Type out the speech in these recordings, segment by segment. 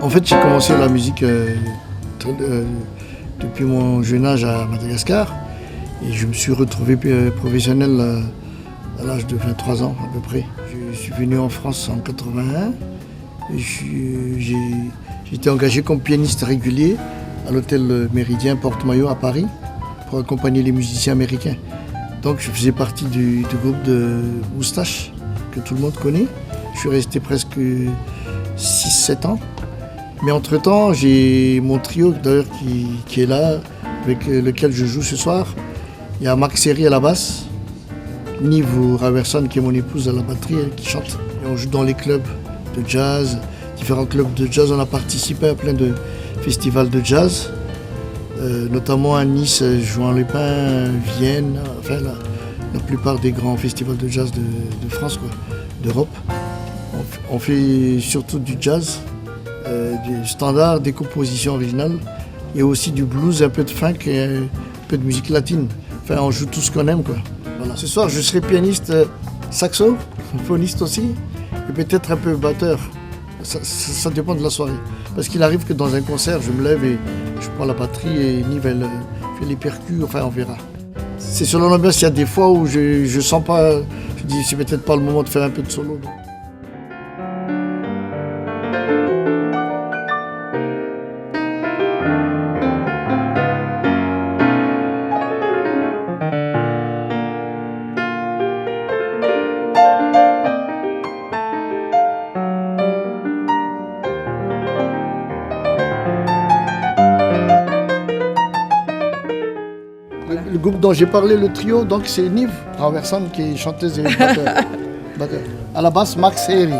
En fait, j'ai commencé la musique depuis mon jeune âge à Madagascar et je me suis retrouvé professionnel à l'âge de 23 ans à peu près. Je suis venu en France en 81 et j'ai été engagé comme pianiste régulier à l'hôtel Méridien Porte-Maillot à Paris pour accompagner les musiciens américains. Donc je faisais partie du groupe de Moustache que tout le monde connaît. Je suis resté presque 6-7 ans. Mais entre-temps, j'ai mon trio d'ailleurs qui est là, avec lequel je joue ce soir. Il y a Max Seri à la basse, Nive Raverson qui est mon épouse à la batterie, qui chante. Et on joue dans les clubs de jazz, différents clubs de jazz. On a participé à plein de festivals de jazz, notamment à Nice, Juan-les-Pins, Vienne, enfin la plupart des grands festivals de jazz de France, quoi, d'Europe. On fait surtout du jazz. Du standard, des compositions originales et aussi du blues, un peu de funk et un peu de musique latine. Enfin, on joue tout ce qu'on aime, quoi. Voilà. Ce soir, je serai pianiste saxo, phoniste aussi, et peut-être un peu batteur. Ça dépend de la soirée. Parce qu'il arrive que dans un concert, je me lève et je prends la batterie et Nive, elle fait les percus, enfin, on verra. C'est selon l'ambiance, il y a des fois où je sens pas, je dis c'est peut-être pas le moment de faire un peu de solo. Le groupe dont j'ai parlé, le trio, donc c'est Nive Raverson qui est chanteuse et batteur. À la basse, Max Seri.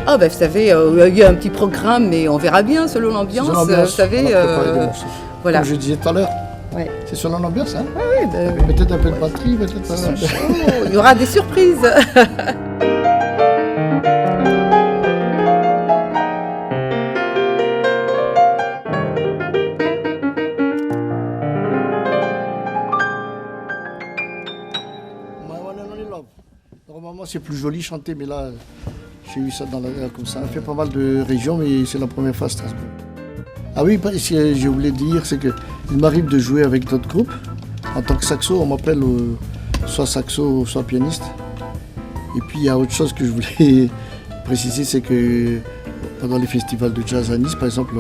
Ah ben vous savez, il y a un petit programme, mais on verra bien selon l'ambiance. Vous savez, voilà. Comme je disais tout à l'heure, ouais. C'est selon l'ambiance. Hein. Ah oui, peut-être un peu de batterie, peut-être pas. Il y aura des surprises. Normalement, c'est plus joli chanter, mais là, j'ai eu ça comme ça. On fait pas mal de régions, mais c'est la première fois à Strasbourg. Ah oui, ce que j'ai oublié de dire, c'est qu'il m'arrive de jouer avec d'autres groupes. En tant que saxo, on m'appelle soit saxo, soit pianiste. Et puis, il y a autre chose que je voulais préciser, c'est que pendant les festivals de jazz à Nice, par exemple,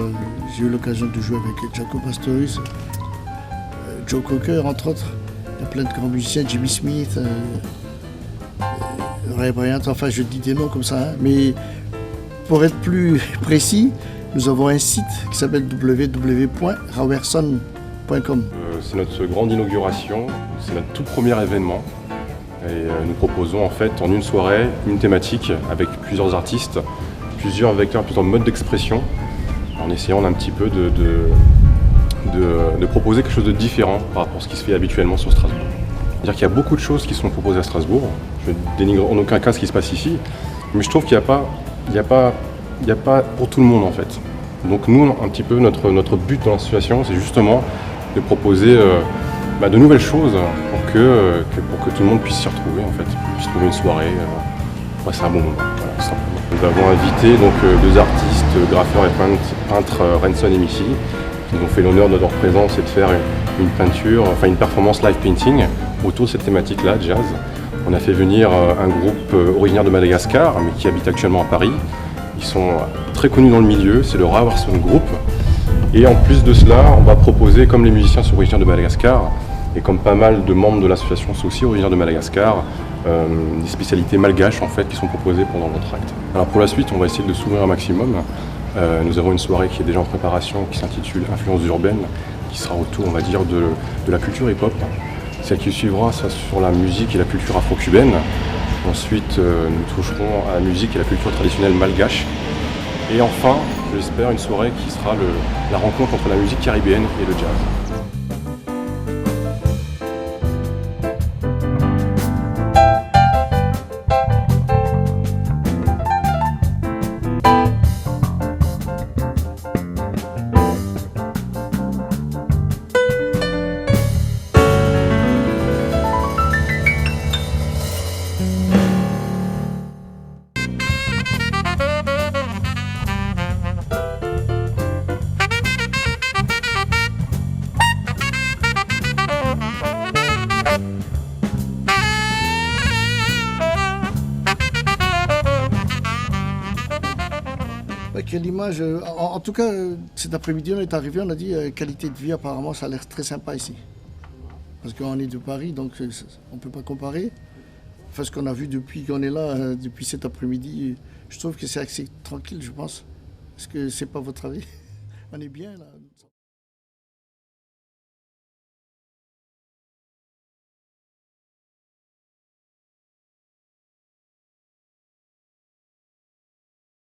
j'ai eu l'occasion de jouer avec Jaco Pastorius, Joe Cocker, entre autres. Il y a plein de grands musiciens, Jimmy Smith, Ray Bryant, enfin je dis des noms comme ça, hein. Mais pour être plus précis, nous avons un site qui s'appelle www.raverson.com. C'est notre grande inauguration, c'est notre tout premier événement et nous proposons en fait en une soirée une thématique avec plusieurs artistes, plusieurs vecteurs, plusieurs modes d'expression, en essayant un petit peu de proposer quelque chose de différent par rapport à ce qui se fait habituellement sur Strasbourg. C'est-à-dire qu'il y a beaucoup de choses qui sont proposées à Strasbourg. Je ne dénigre en aucun cas ce qui se passe ici, mais je trouve qu'il n'y a pas pour tout le monde en fait. Donc nous, un petit peu, notre but dans l'association, c'est justement de proposer de nouvelles choses pour que tout le monde puisse s'y retrouver en fait, puisse trouver une soirée. C'est un bon moment, voilà, simplement. Nous avons invité donc, deux artistes, graffeurs et peintres, Renson et Missy, qui nous ont fait l'honneur de leur présence et de faire une peinture, enfin une performance live painting autour de cette thématique-là, jazz. On a fait venir un groupe originaire de Madagascar, mais qui habite actuellement à Paris. Ils sont très connus dans le milieu, c'est le Raverson Group. Et en plus de cela, on va proposer, comme les musiciens sont originaires de Madagascar, et comme pas mal de membres de l'association sont aussi originaires de Madagascar, des spécialités malgaches en fait qui sont proposées pendant l'entracte. Alors pour la suite, on va essayer de s'ouvrir un maximum. Nous avons une soirée qui est déjà en préparation, qui s'intitule Influences urbaines, qui sera autour, on va dire, de la culture hip-hop. Celle qui suivra, ça sur la musique et la culture afro-cubaine. Ensuite, nous toucherons à la musique et la culture traditionnelle malgache. Et enfin, j'espère, une soirée qui sera la rencontre entre la musique caribéenne et le jazz. Quelle image en tout cas, cet après-midi, on est arrivé, on a dit qualité de vie, apparemment, ça a l'air très sympa ici. Parce qu'on est de Paris, donc on ne peut pas comparer. Enfin, ce qu'on a vu depuis qu'on est là, depuis cet après-midi, je trouve que c'est assez tranquille, je pense. Est-ce que c'est pas votre avis? On est bien là.